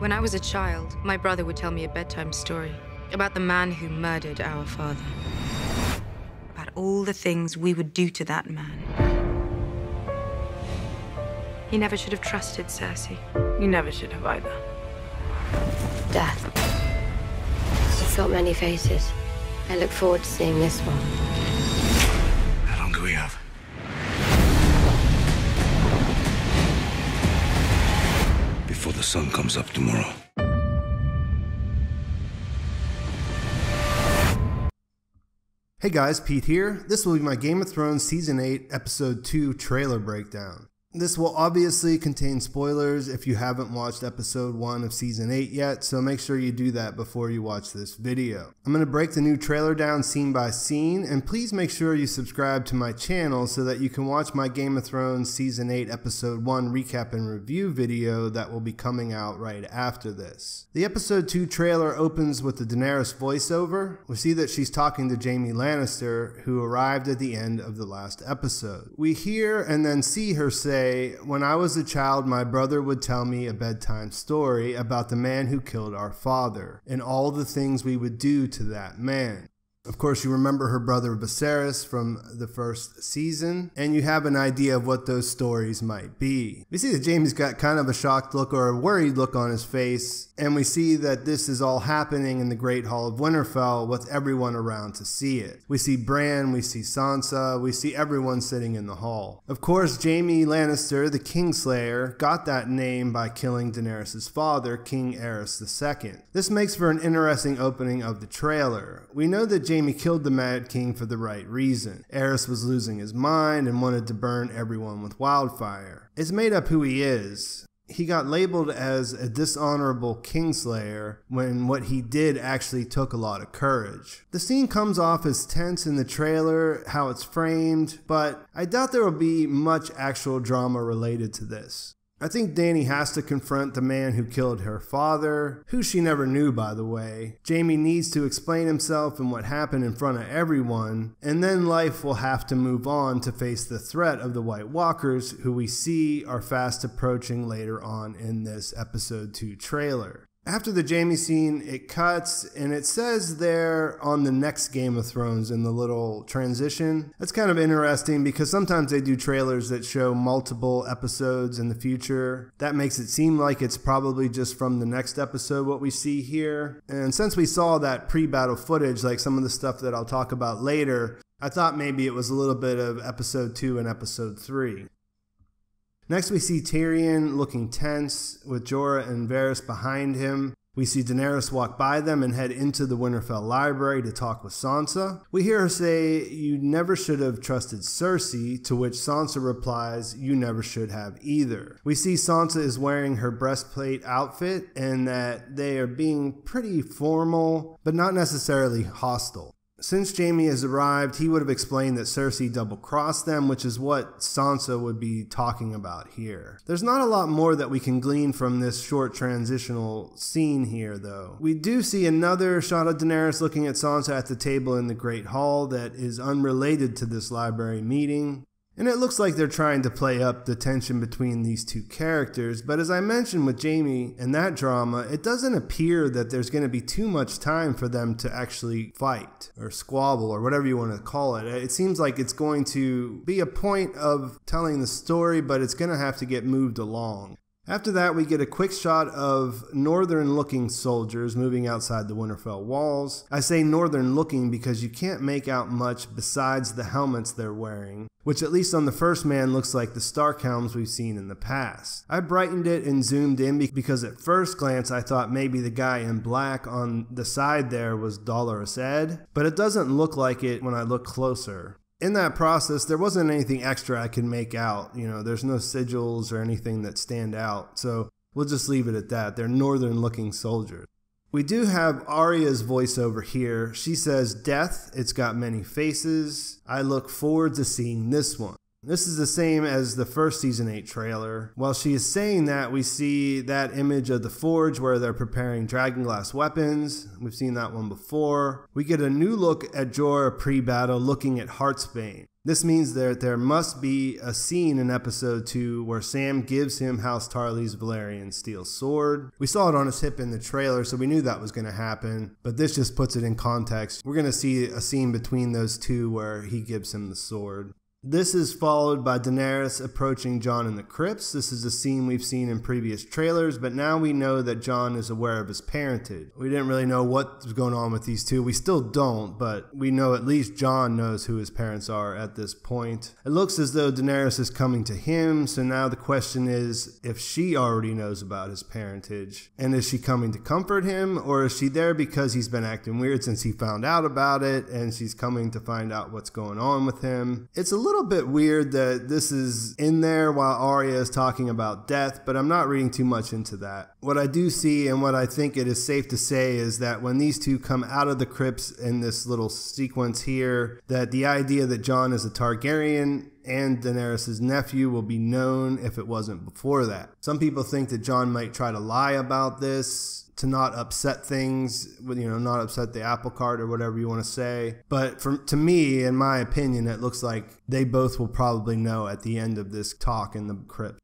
When I was a child, my brother would tell me a bedtime story about the man who murdered our father. About all the things we would do to that man. He never should have trusted Cersei. You never should have either. Death. It's got many faces. I look forward to seeing this one. How long do we have? Before the sun comes up tomorrow. Hey guys, Pete here. This will be my Game of Thrones Season 8, Episode 2 trailer breakdown. This will obviously contain spoilers if you haven't watched Episode 1 of Season 8 yet, so make sure you do that before you watch this video. I'm going to break the new trailer down scene by scene, and please make sure you subscribe to my channel so that you can watch my Game of Thrones Season 8 Episode 1 recap and review video that will be coming out right after this. The Episode 2 trailer opens with the Daenerys voiceover. We see that she's talking to Jaime Lannister, who arrived at the end of the last episode. We hear and then see her say, "When I was a child, my brother would tell me a bedtime story about the man who killed our father and all the things we would do to that man." Of course, you remember her brother Viserys from the first season, and you have an idea of what those stories might be. We see that Jaime's got kind of a shocked look or a worried look on his face, and we see that this is all happening in the Great Hall of Winterfell with everyone around to see it. We see Bran, we see Sansa, we see everyone sitting in the hall. Of course, Jaime Lannister, the Kingslayer, got that name by killing Daenerys' father, King Aerys II. This makes for an interesting opening of the trailer. We know that Jaime killed the Mad King for the right reason. Aerys was losing his mind and wanted to burn everyone with wildfire. It's made up who he is. He got labeled as a dishonorable Kingslayer when what he did actually took a lot of courage. The scene comes off as tense in the trailer, how it's framed, but I doubt there will be much actual drama related to this. I think Dany has to confront the man who killed her father, who she never knew, by the way. Jaime needs to explain himself and what happened in front of everyone, and then life will have to move on to face the threat of the White Walkers, who we see are fast approaching later on in this Episode 2 trailer. After the Jaime scene, it cuts, and it says there on the next Game of Thrones in the little transition. That's kind of interesting because sometimes they do trailers that show multiple episodes in the future. That makes it seem like it's probably just from the next episode what we see here. And since we saw that pre-battle footage, like some of the stuff that I'll talk about later, I thought maybe it was a little bit of Episode 2 and Episode 3. Next, we see Tyrion looking tense with Jorah and Varys behind him. We see Daenerys walk by them and head into the Winterfell library to talk with Sansa. We hear her say, "You never should have trusted Cersei," to which Sansa replies, "You never should have either." We see Sansa is wearing her breastplate outfit and that they are being pretty formal, but not necessarily hostile. Since Jaime has arrived, he would have explained that Cersei double-crossed them, which is what Sansa would be talking about here. There's not a lot more that we can glean from this short transitional scene here, though. We do see another shot of Daenerys looking at Sansa at the table in the Great Hall that is unrelated to this library meeting. And it looks like they're trying to play up the tension between these two characters, but as I mentioned with Jaime and that drama, it doesn't appear that there's going to be too much time for them to actually fight or squabble or whatever you want to call it. It seems like it's going to be a point of telling the story, but it's going to have to get moved along. After that, we get a quick shot of northern-looking soldiers moving outside the Winterfell walls. I say northern-looking because you can't make out much besides the helmets they're wearing, which at least on the first man looks like the Stark helms we've seen in the past. I brightened it and zoomed in because at first glance I thought maybe the guy in black on the side there was Dolorous Ed, but it doesn't look like it when I look closer. In that process, there wasn't anything extra I could make out. There's no sigils or anything that stand out, so we'll just leave it at that. They're northern-looking soldiers. We do have Arya's voiceover here. She says, "Death, it's got many faces. I look forward to seeing this one." This is the same as the first Season 8 trailer. While she is saying that, we see that image of the forge where they're preparing dragonglass weapons. We've seen that one before. We get a new look at Jorah pre-battle looking at Heartsbane. This means that there must be a scene in episode 2 where Sam gives him House Tarly's Valyrian steel sword. We saw it on his hip in the trailer, so we knew that was going to happen, but this just puts it in context. We're going to see a scene between those two where he gives him the sword. This is followed by Daenerys approaching Jon in the crypts. This is a scene we've seen in previous trailers, but now we know that Jon is aware of his parentage. We didn't really know what was going on with these two. We still don't, but we know at least Jon knows who his parents are at this point. It looks as though Daenerys is coming to him, so now the question is if she already knows about his parentage. And is she coming to comfort him, or is she there because he's been acting weird since he found out about it, and she's coming to find out what's going on with him? It's a little bit weird that this is in there while Arya is talking about death, but I'm not reading too much into that. What I do see and what I think it is safe to say is that when these two come out of the crypts in this little sequence here, that the idea that Jon is a Targaryen and Daenerys' nephew will be known if it wasn't before that. Some people think that Jon might try to lie about this to not upset things, not upset the apple cart or whatever you want to say. But to me, in my opinion, it looks like they both will probably know at the end of this talk in the crypt.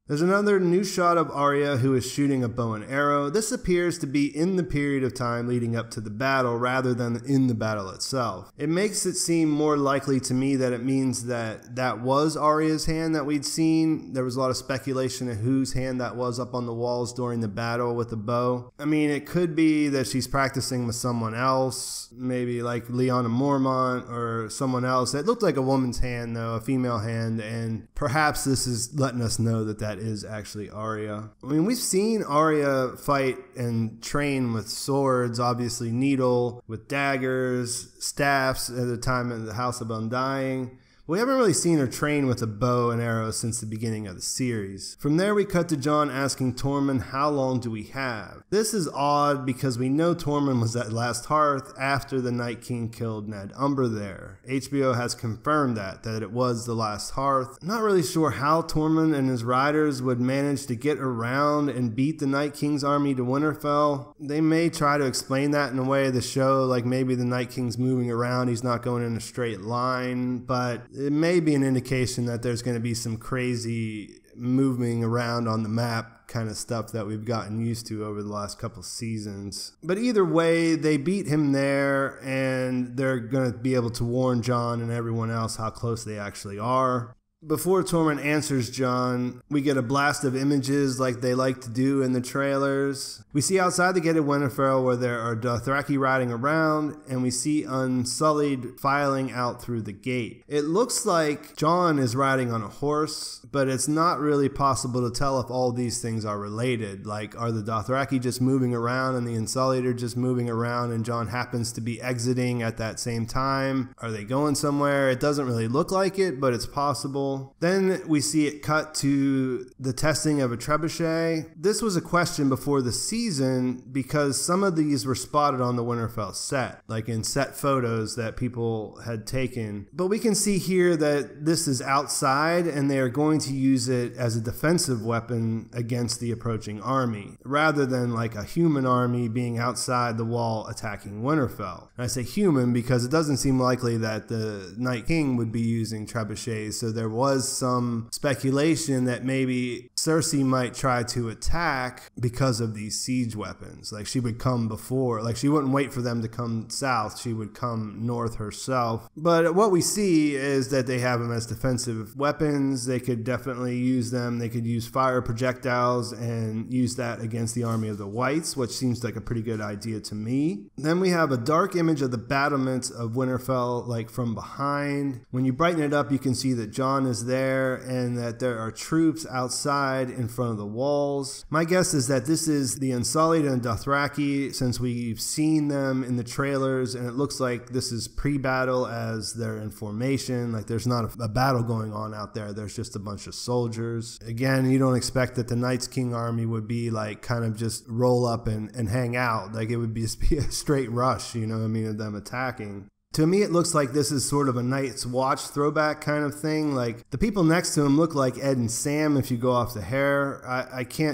There's another new shot of Arya who is shooting a bow and arrow. This appears to be in the period of time leading up to the battle rather than in the battle itself. It makes it seem more likely to me that it means that that was Arya's hand that we'd seen. There was a lot of speculation of whose hand that was up on the walls during the battle with the bow. I mean, it could be that she's practicing with someone else, maybe like Lyanna Mormont or someone else. It looked like a woman's hand though, a female hand, and perhaps this is letting us know that that is actually Arya. I mean, we've seen Arya fight and train with swords, obviously needle, with daggers, staffs at the time of the House of Undying. We haven't really seen her train with a bow and arrow since the beginning of the series. From there we cut to Jon asking Tormund, how long do we have? This is odd because we know Tormund was at Last Hearth after the Night King killed Ned Umber there. HBO has confirmed that it was the Last Hearth. I'm not really sure how Tormund and his riders would manage to get around and beat the Night King's army to Winterfell. They may try to explain that in a way of the show, like maybe the Night King's moving around, he's not going in a straight line, but it may be an indication that there's going to be some crazy moving around on the map kind of stuff that we've gotten used to over the last couple seasons. But either way, they beat him there, and they're going to be able to warn Jon and everyone else how close they actually are. Before Tormund answers Jon, we get a blast of images like they like to do in the trailers. We see outside the gate of Winterfell where there are Dothraki riding around, and we see Unsullied filing out through the gate. It looks like Jon is riding on a horse, but it's not really possible to tell if all these things are related. Like, are the Dothraki just moving around and the Unsullied are just moving around and Jon happens to be exiting at that same time? Are they going somewhere? It doesn't really look like it, but it's possible. Then we see it cut to the testing of a trebuchet. This was a question before the season because some of these were spotted on the Winterfell set, like in set photos that people had taken. But we can see here that this is outside and they are going to use it as a defensive weapon against the approaching army, rather than like a human army being outside the wall attacking Winterfell. And I say human because it doesn't seem likely that the Night King would be using trebuchets, so there was some speculation that maybe Cersei might try to attack because of these siege weapons. Like she would come before, like she wouldn't wait for them to come south, she would come north herself. But what we see is that they have them as defensive weapons. They could definitely use them. They could use fire projectiles and use that against the army of the Whites, which seems like a pretty good idea to me. Then we have a dark image of the battlements of Winterfell, like from behind. When you brighten it up, you can see that Jon is there and that there are troops outside in front of the walls. My guess is that this is the Unsullied and Dothraki, since we've seen them in the trailers, and it looks like this is pre-battle as they're in formation. Like there's not a battle going on out there. There's just a bunch of soldiers. Again, you don't expect that the Night's King army would be like kind of just roll up and hang out. Like it would just be a straight rush, you know what I mean, of them attacking. To me, it looks like this is sort of a Night's Watch throwback kind of thing. Like, the people next to him look like Ed and Sam if you go off the hair.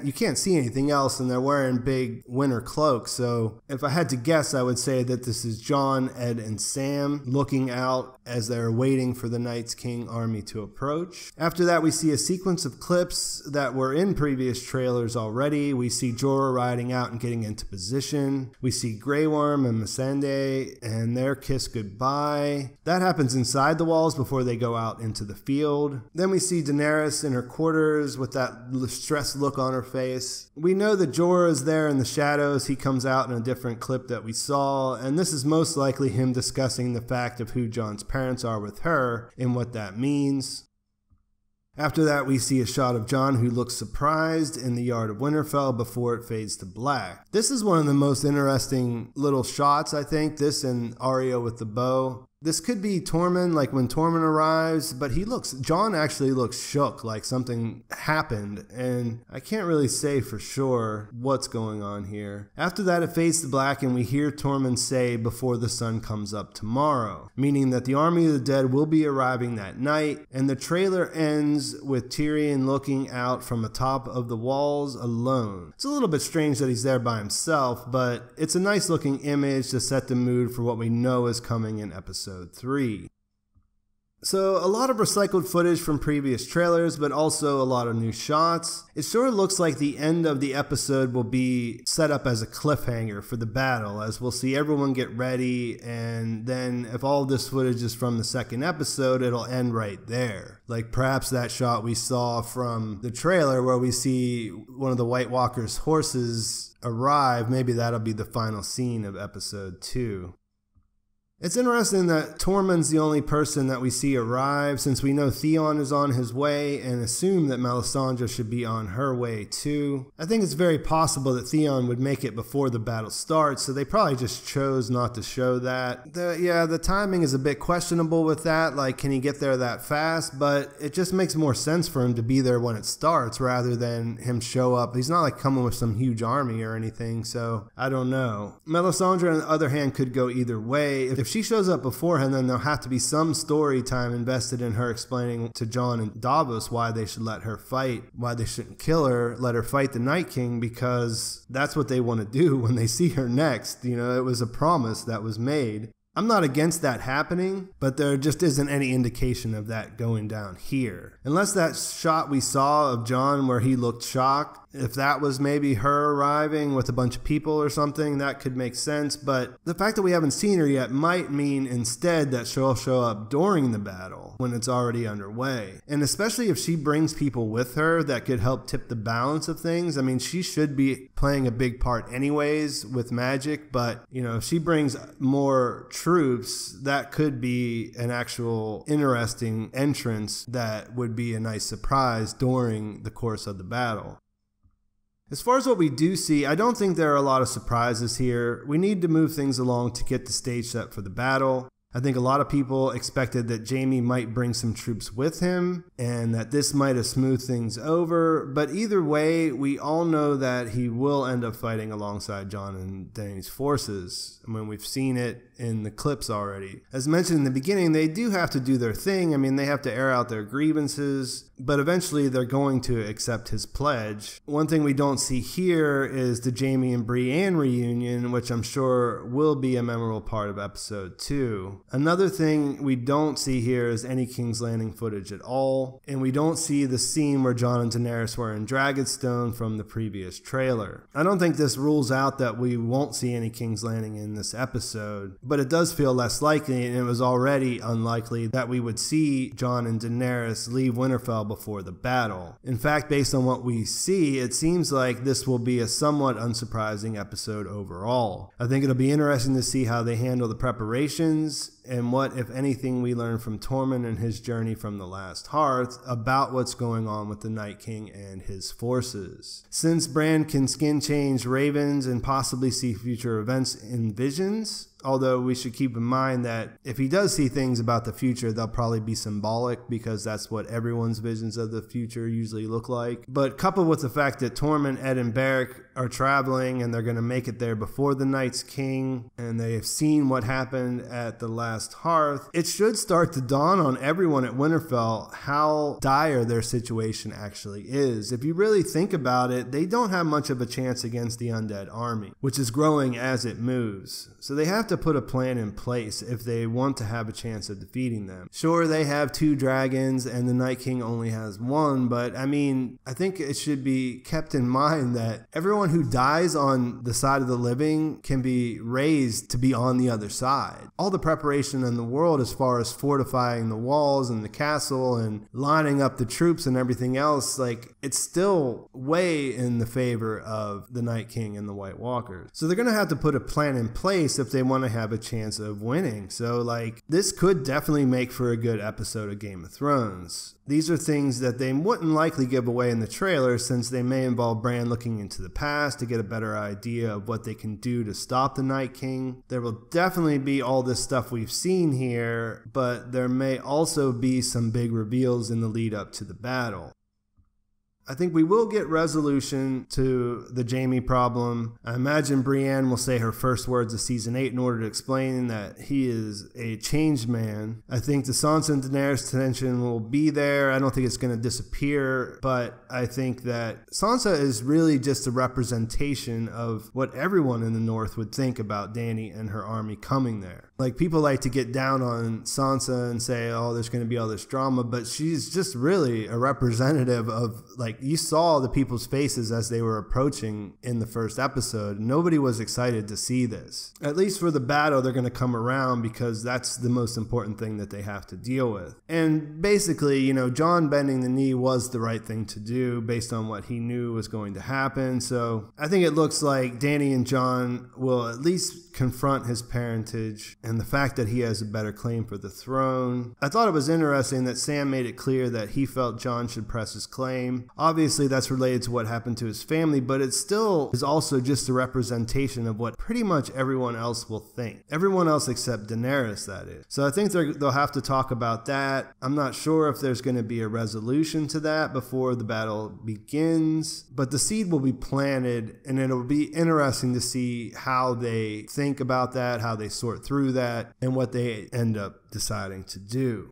You can't see anything else, and they're wearing big winter cloaks. So if I had to guess, I would say that this is Jon, Ed, and Sam looking out as they're waiting for the Night's King army to approach. After that, we see a sequence of clips that were in previous trailers already. We see Jorah riding out and getting into position. We see Grey Worm and Missandei and their kiss goodbye. That happens inside the walls before they go out into the field. Then we see Daenerys in her quarters with that stressed look on her face. We know that Jorah is there in the shadows. He comes out in a different clip that we saw, and this is most likely him discussing the fact of who Jon's parents are with her and what that means. After that, we see a shot of Jon who looks surprised in the yard of Winterfell before it fades to black. This is one of the most interesting little shots, I think, this and Arya with the bow. This could be Tormund, like when Tormund arrives, but Jon actually looks shook, like something happened, and I can't really say for sure what's going on here. After that, it fades to black, and we hear Tormund say, "Before the sun comes up tomorrow," meaning that the army of the dead will be arriving that night, and the trailer ends with Tyrion looking out from atop of the walls alone. It's a little bit strange that he's there by himself, but it's a nice looking image to set the mood for what we know is coming in episode 3. So a lot of recycled footage from previous trailers, but also a lot of new shots. It sure looks like the end of the episode will be set up as a cliffhanger for the battle, as we'll see everyone get ready, and then if all this footage is from the second episode, it'll end right there. Like perhaps that shot we saw from the trailer where we see one of the White Walker's horses arrive, maybe that'll be the final scene of episode 2. It's interesting that Tormund's the only person that we see arrive, since we know Theon is on his way and assume that Melisandre should be on her way too. I think it's very possible that Theon would make it before the battle starts, so they probably just chose not to show that. The timing is a bit questionable with that, like can he get there that fast, but it just makes more sense for him to be there when it starts rather than him show up. He's not like coming with some huge army or anything, so I don't know. Melisandre on the other hand could go either way. If she shows up beforehand, then there'll have to be some story time invested in her explaining to Jon and Davos why they should let her fight, why they shouldn't kill her, let her fight the Night King, because that's what they want to do when they see her next. You know, it was a promise that was made. I'm not against that happening, but there just isn't any indication of that going down here. Unless that shot we saw of Jon where he looked shocked, if that was maybe her arriving with a bunch of people or something, that could make sense. But the fact that we haven't seen her yet might mean instead that she'll show up during the battle when it's already underway. And especially if she brings people with her that could help tip the balance of things. I mean, she should be playing a big part anyways with magic, but you know, if she brings more troops, that could be an actual interesting entrance that would be a nice surprise during the course of the battle. As far as what we do see, I don't think there are a lot of surprises here. We need to move things along to get the stage set for the battle. I think a lot of people expected that Jaime might bring some troops with him and that this might have smoothed things over, but either way, we all know that he will end up fighting alongside Jon and Dany's forces. I mean, we've seen it in the clips already. As mentioned in the beginning, they do have to do their thing. I mean, they have to air out their grievances, but eventually they're going to accept his pledge. One thing we don't see here is the Jaime and Brienne reunion, which I'm sure will be a memorable part of episode 2. Another thing we don't see here is any King's Landing footage at all, and we don't see the scene where Jon and Daenerys were in Dragonstone from the previous trailer. I don't think this rules out that we won't see any King's Landing in this episode, but it does feel less likely, and it was already unlikely that we would see Jon and Daenerys leave Winterfell before the battle. In fact, based on what we see, it seems like this will be a somewhat unsurprising episode overall. I think it'll be interesting to see how they handle the preparations and what, if anything, we learn from Tormund and his journey from the Last Hearth about what's going on with the Night King and his forces. Since Bran can skin change ravens and possibly see future events in visions, although we should keep in mind that if he does see things about the future, they'll probably be symbolic because that's what everyone's visions of the future usually look like. But coupled with the fact that Tormund, Ed, and Beric are traveling and they're going to make it there before the Night's King, and they have seen what happened at the last hearth, it should start to dawn on everyone at Winterfell how dire their situation actually is. If you really think about it, they don't have much of a chance against the undead army, which is growing as it moves. So they have to put a plan in place if they want to have a chance of defeating them. Sure, they have 2 dragons and the Night King only has 1, but I mean, I think it should be kept in mind that everyone who dies on the side of the living can be raised to be on the other side. All the preparation in the world as far as fortifying the walls and the castle and lining up the troops and everything else, like, it's still way in the favor of the Night King and the White Walkers. So they're going to have to put a plan in place if they want to have a chance of winning. So, like, this could definitely make for a good episode of Game of Thrones. These are things that they wouldn't likely give away in the trailer, since they may involve Bran looking into the past to get a better idea of what they can do to stop the Night King. There will definitely be all this stuff we've seen here, but there may also be some big reveals in the lead up to the battle. I think we will get resolution to the Jaime problem. I imagine Brienne will say her first words of season 8 in order to explain that he is a changed man. I think the Sansa and Daenerys tension will be there. I don't think it's going to disappear, but I think that Sansa is really just a representation of what everyone in the North would think about Dany and her army coming there. Like, people like to get down on Sansa and say, oh, there's going to be all this drama, but she's just really a representative of, like, you saw the people's faces as they were approaching in the first episode. Nobody was excited to see this. At least for the battle, they're going to come around because that's the most important thing that they have to deal with. And basically, you know, Jon bending the knee was the right thing to do based on what he knew was going to happen. So I think it looks like Dany and Jon will at least confront his parentage and the fact that he has a better claim for the throne. I thought it was interesting that Sam made it clear that he felt Jon should press his claim. Obviously, that's related to what happened to his family, but it still is also just a representation of what pretty much everyone else will think. Everyone else except Daenerys, that is. So I think they'll have to talk about that. I'm not sure if there's going to be a resolution to that before the battle begins, but the seed will be planted, and it'll be interesting to see how they think about that, how they sort through that, and what they end up deciding to do.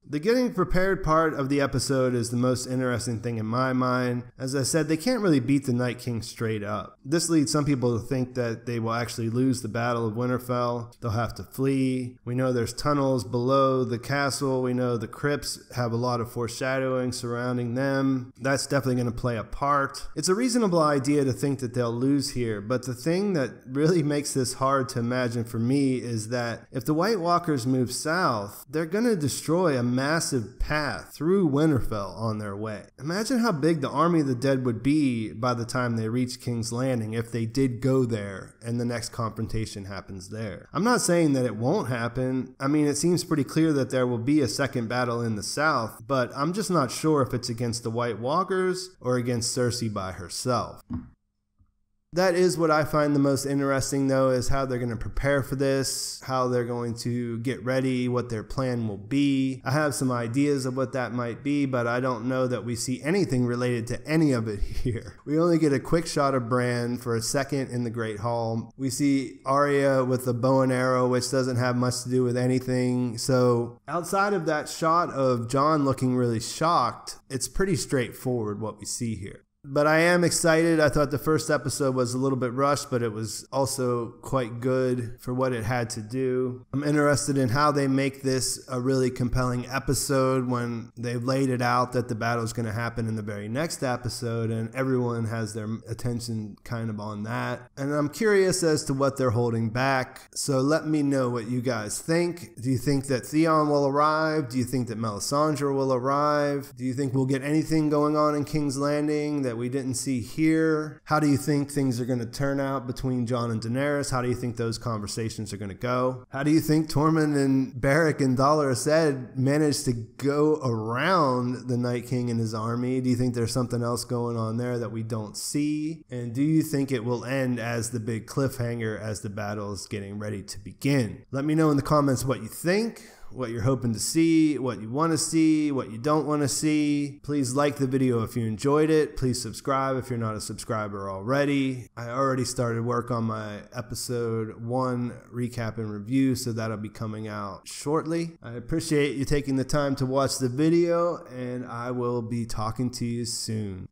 The getting prepared part of the episode is the most interesting thing in my mind. As I said, they can't really beat the Night King straight up. This leads some people to think that they will actually lose the Battle of Winterfell. They'll have to flee. We know there's tunnels below the castle. We know the crypts have a lot of foreshadowing surrounding them. That's definitely going to play a part. It's a reasonable idea to think that they'll lose here, but the thing that really makes this hard to imagine for me is that if the White Walkers move south, they're going to destroy a massive path through Winterfell on their way. Imagine how big the army of the dead would be by the time they reach King's Landing if they did go there and the next confrontation happens there. I'm not saying that it won't happen. I mean, it seems pretty clear that there will be a second battle in the south, but I'm just not sure if it's against the White Walkers or against Cersei by herself. That is what I find the most interesting, though, is how they're going to prepare for this, how they're going to get ready, what their plan will be. I have some ideas of what that might be, but I don't know that we see anything related to any of it here. We only get a quick shot of Bran for a second in the Great Hall. We see Arya with a bow and arrow, which doesn't have much to do with anything. So outside of that shot of Jon looking really shocked, it's pretty straightforward what we see here. But I am excited. I thought the first episode was a little bit rushed, but it was also quite good for what it had to do. I'm interested in how they make this a really compelling episode when they've laid it out that the battle is going to happen in the very next episode, and everyone has their attention kind of on that. And I'm curious as to what they're holding back. So let me know what you guys think. Do you think that Theon will arrive? Do you think that Melisandre will arrive? Do you think we'll get anything going on in King's Landing that we didn't see here? How do you think things are going to turn out between Jon and Daenerys? How do you think those conversations are going to go? How do you think Tormund and Beric and Dolorous Edd managed to go around the Night King and his army? Do you think there's something else going on there that we don't see? And do you think it will end as the big cliffhanger as the battle is getting ready to begin? Let me know in the comments what you think. what you're hoping to see, what you want to see, what you don't want to see. Please like the video if you enjoyed it. Please subscribe if you're not a subscriber already. I already started work on my episode 1 recap and review, so that'll be coming out shortly. I appreciate you taking the time to watch the video, and I will be talking to you soon.